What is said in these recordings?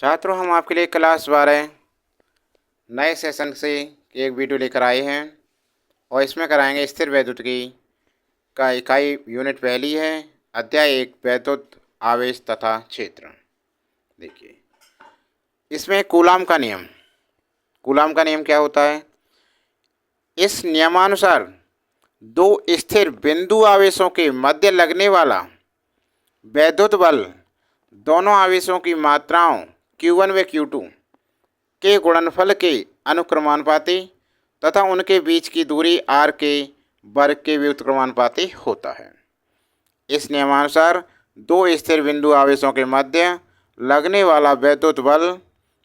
छात्रों, हम आपके लिए क्लास 12 नए सेशन से एक वीडियो लेकर आए हैं और इसमें कराएंगे स्थिर वैद्युत की का इकाई यूनिट पहली है। अध्याय 1 वैद्युत आवेश तथा क्षेत्र। देखिए, इसमें कूलाम का नियम क्या होता है। इस नियमानुसार दो स्थिर बिंदु आवेशों के मध्य लगने वाला वैद्युत बल दोनों आवेशों की मात्राओं Q1 व Q2 के गुणनफल के अनुक्रमानुपाती तथा उनके बीच की दूरी r के वर्ग के व्युत्क्रमानुपाती होता है। इस नियमानुसार दो स्थिर बिंदु आवेशों के मध्य लगने वाला वैद्युत बल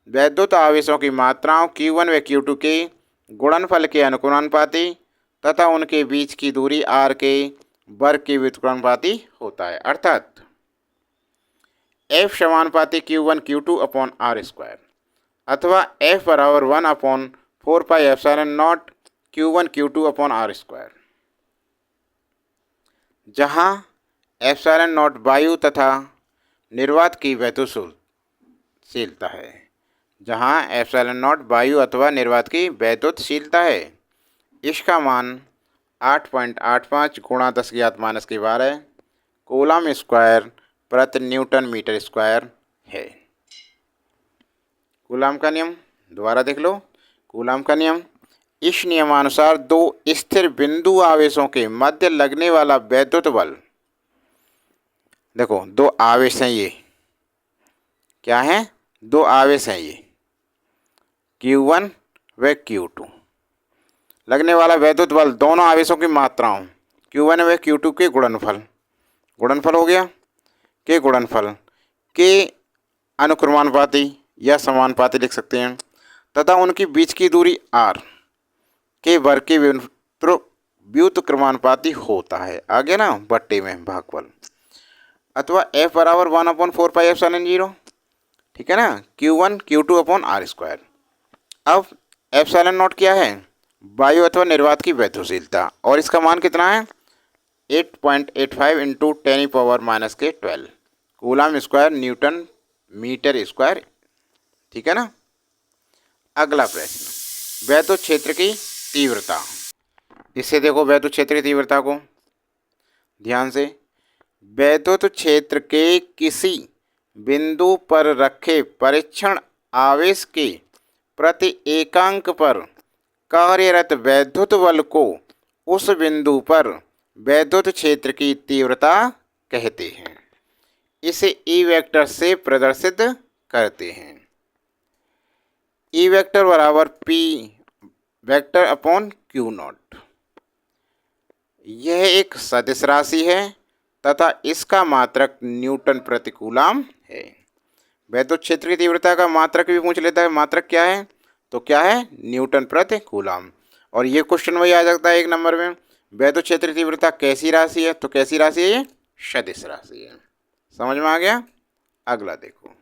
वैद्युत आवेशों की मात्राओं Q1 व Q2 के गुणनफल के अनुक्रमानुपाती तथा उनके बीच की दूरी r के वर्ग के व्युत्क्रमानुपाती होता है। अर्थात F समानुपाती Q1 Q2 upon r square अथवा F बराबर 1/4πε0 Q1 Q2 upon r square, जहाँ ε0 वायु तथा निर्वात की वैद्युतशीलता है। इसका मान 8.85 गुणा 10⁻⁻12 कूलम स्क्वायर प्रति न्यूटन मीटर स्क्वायर है। कूलम का नियम दोबारा देख लो। कूलम का नियम, इस नियमानुसार दो स्थिर बिंदु आवेशों के मध्य लगने वाला वैद्युत बल, देखो दो आवेश हैं, ये क्या हैं, दो आवेश हैं, ये Q1 व Q2, लगने वाला वैद्युत बल दोनों आवेशों की मात्राओं Q1 व Q2 के गुणनफल हो गया, के गुणनफल के अनुक्रमानुपाती या समानुपाती लिख सकते हैं तथा उनकी बीच की दूरी r के वर्ग के व्युत्क्रमानुपाती होता है। आगे ना बट्टे में भागफल, अथवा F बराबर 1/4πε0, ठीक है ना, Q1 Q2 upon r square. अब ε0 क्या है, वायु अथवा निर्वात की वैद्युतशीलता, और इसका मान कितना है 8.85 into 10⁻⁻12 coulomb square newton metre square, ठीक है ना। अगला प्रश्न, वैद्युत क्षेत्र की तीव्रता। इससे देखो वैद्युत क्षेत्र की तीव्रता को ध्यान से, वैद्युत क्षेत्र के किसी बिंदु पर रखे परीक्षण आवेश के प्रति एकांक पर कार्यरत वैद्युत बल को उस बिंदु पर वैद्युत क्षेत्र की तीव्रता कहते हैं। इसे ई वेक्टर से प्रदर्शित करते हैं। ई वेक्टर बराबर P vector upon Q not. यह एक सदिश राशि है तथा इसका मात्रक न्यूटन प्रति कूलम है। वैद्युत क्षेत्र की तीव्रता का मात्रक भी पूछ लेता है, मात्रक क्या है, तो क्या है, न्यूटन प्रति कूलम। और ये क्वेश्चन वही आ जाता है 1 नंबर में, वैद्युत क्षेत्र की तीव्रता कैसी राशि है, तो कैसी राशि है, ये सदिश राशि है। समझ में आ गया। अगला देखो,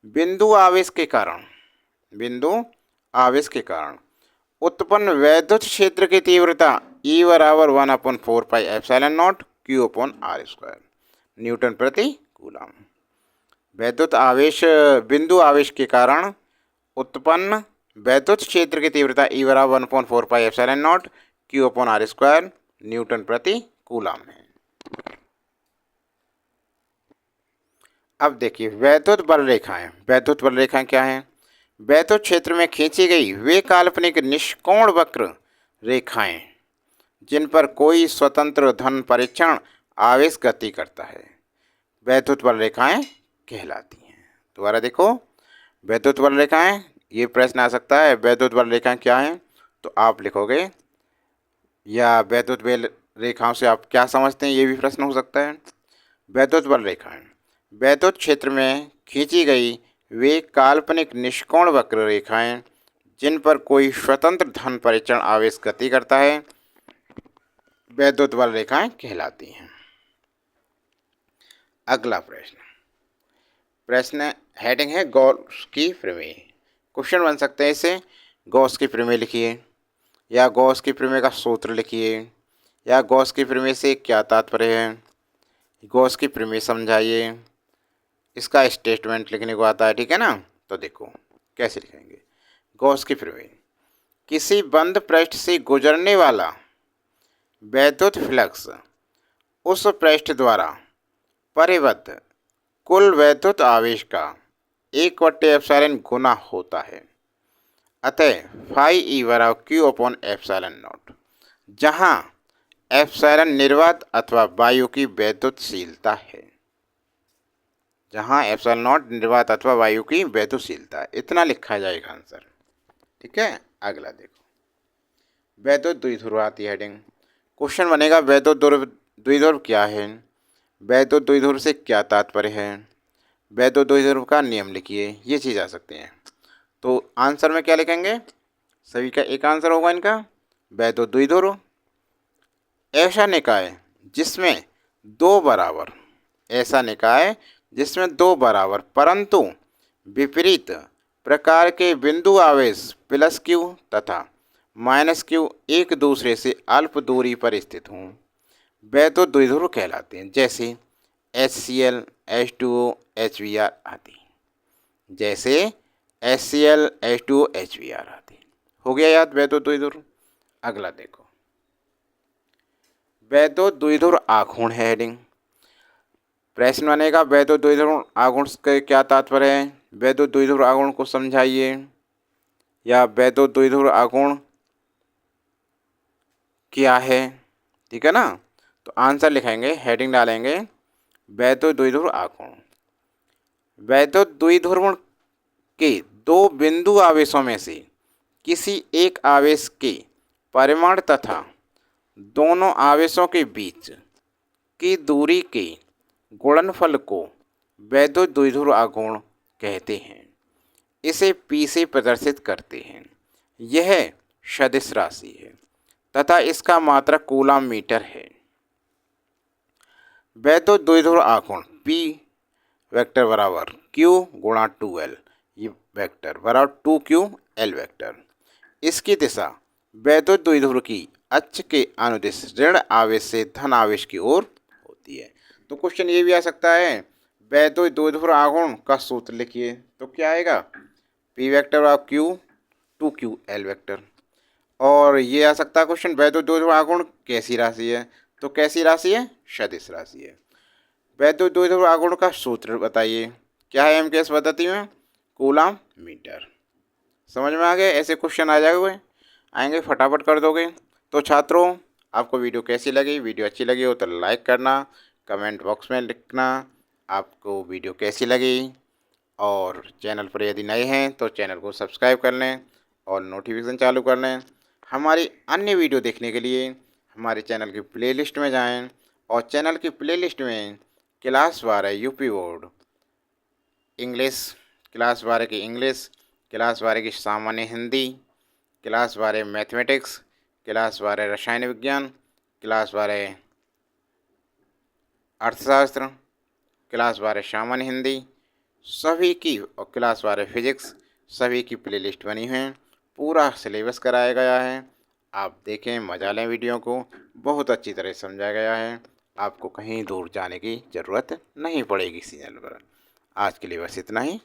बिंदु आवेश के कारण उत्पन्न वैद्युत क्षेत्र की तीव्रता E बराबर 1/4πε0 Q upon r square Newton प्रति कूलम। बिंदु आवेश के कारण उत्पन्न वैद्युत क्षेत्र की तीव्रता E बराबर 1/4πε0 Q upon r square Newton प्रति कूलम है। अब देखिए वैद्युत बल रेखाएं क्या हैं। वैद्युत क्षेत्र में खींची गई वे काल्पनिक निष्कोण वक्र रेखाएं जिन पर कोई स्वतंत्र धन परीक्षण आवेश गति करता है, वैद्युत बल रेखाएं कहलाती हैं। दोबारा देखो, वैद्युत बल रेखाएं, ये प्रश्न आ सकता है, वैद्युत बल रेखाएं क्या हैं, तो आप लिखोगे, या वैद्युत बल रेखाओं से आप क्या समझते हैं, ये भी प्रश्न हो सकता है। वैद्युत बल रेखाएं वैद्युत क्षेत्र में खींची गई वे काल्पनिक निष्कोण वक्र रेखाएं जिन पर कोई स्वतंत्र धन परीक्षण आवेश गति करता है, वैद्युत बल रेखाएं कहलाती हैं। अगला प्रश्न हेडिंग है गॉस की प्रमेय। क्वेश्चन बन सकते हैं इसे, गॉस की प्रमेय लिखिए, या गॉस की प्रमेय का सूत्र लिखिए, या गॉस की प्रमेय से क्या तात्पर्य है, गॉस की प्रमेय समझाइए, इसका स्टेटमेंट लिखने को आता है, ठीक है ना। तो देखो कैसे लिखेंगे। गॉस की प्रमेय, किसी बंद पृष्ठ से गुजरने वाला वैद्युत फ्लक्स उस पृष्ठ द्वारा परिबद्ध कुल वैद्युत आवेश का 1/ε गुना होता है। अतः फाई ई बराबर क्यू अपॉन एप्सिलॉन नॉट, जहाँ एप्सिलॉन निर्वात अथवा वायु की वैद्युतशीलता है। जहाँ एप्सिलॉन नॉट निर्वात अथवा वायु की वैद्युतशीलता है, इतना लिखा जाएगा आंसर, ठीक है। अगला देखो, वैद्युत द्विध्रुव आती है हेडिंग। क्वेश्चन बनेगा वैद्युत द्विध्रुव क्या है, वैद्युत द्विध्रुव से क्या तात्पर्य है, वैद्युत द्विध्रुव का नियम लिखिए, ये चीज़ आ सकती हैं। तो आंसर में क्या लिखेंगे, सभी का एक आंसर होगा इनका। वैद्युत द्विध्रुव ऐसा निकाय जिसमें दो बराबर, ऐसा निकाय जिसमें दो बराबर परंतु विपरीत प्रकार के बिंदु आवेश प्लस क्यू तथा माइनस क्यू एक दूसरे से अल्प दूरी पर स्थित हों, वैद्युत द्विध्रुव कहलाते हैं। जैसे HCl, H2O, HBr आदि। जैसे HCl, H2O, HBr आदि। हो गया याद वैद्युत द्विध्रुव। अगला देखो, वैद्युत द्विध्रुव आघूर्ण है हेडिंग। प्रश्न बनेगा वैद्युत द्विध्रुव आघूर्ण के क्या तात्पर्य है, वैद्युत द्विध्रुव आघूर्ण को समझाइए, या वैद्युत द्विध्रुव आघूर्ण क्या है, ठीक है ना। तो आंसर लिखेंगे, हेडिंग डालेंगे वैद्युत द्विध्रुव आघूर्ण। वैद्युत द्विध्रुव के दो बिंदु आवेशों में से किसी एक आवेश के परिमाण तथा दोनों आवेशों के बीच की दूरी के गुणनफल को वैद्युत द्विध्रुव आघूर्ण कहते हैं। इसे P से प्रदर्शित करते हैं। यह सदिश राशि है तथा इसका मात्रक कूलम मीटर है। वैद्युत द्विध्रुव आघूर्ण P वेक्टर बराबर Q गुणा 2L, ये वेक्टर बराबर 2QL वेक्टर। इसकी दिशा वैद्युत द्विध्रुव की अक्ष के अनुदिश ऋण आवेश से धन आवेश की ओर होती है। तो क्वेश्चन ये भी आ सकता है, वैद्युत द्विध्रुव आघूर्ण का सूत्र लिखिए, तो क्या आएगा, P वेक्टर बराबर Q 2QL वेक्टर। और ये आ सकता है क्वेश्चन, वैद्युत द्विध्रुव आघूर्ण कैसी राशि है, तो कैसी राशि है, सदिश राशि है। वैद्युत द्विध्रुव आघूर्ण का सूत्र बताइए, क्या है एमकेएस पद्धति में, कूलम मीटर। समझ में आ गए, ऐसे क्वेश्चन आ जाएंगे, आएंगे फटाफट कर दोगे। तो छात्रों, आपको वीडियो कैसी लगी, वीडियो अच्छी लगी हो तो लाइक करना, कमेंट बॉक्स में लिखना आपको वीडियो कैसी लगी, और चैनल पर यदि नए हैं तो चैनल को सब्सक्राइब कर लें और नोटिफिकेशन चालू कर लें। हमारी अन्य वीडियो देखने के लिए हमारे चैनल की प्लेलिस्ट में जाएं, और चैनल की प्लेलिस्ट में class 12 UP board English, class 12 की इंग्लिश, क्लास 12 की सामान्य हिंदी, क्लास 12 मैथमेटिक्स, क्लास 12 रसायन विज्ञान, क्लास 12 अर्थशास्त्र, क्लास 12 सामान्य हिंदी सभी की, और क्लास 12 फिजिक्स सभी की प्लेलिस्ट बनी है। पूरा सिलेबस कराया गया है, आप देखें, मजा लें वीडियो को, बहुत अच्छी तरह समझाया गया है। आपको कहीं दूर जाने की ज़रूरत नहीं पड़ेगी इस चैनल पर। आज के लिए बस इतना ही।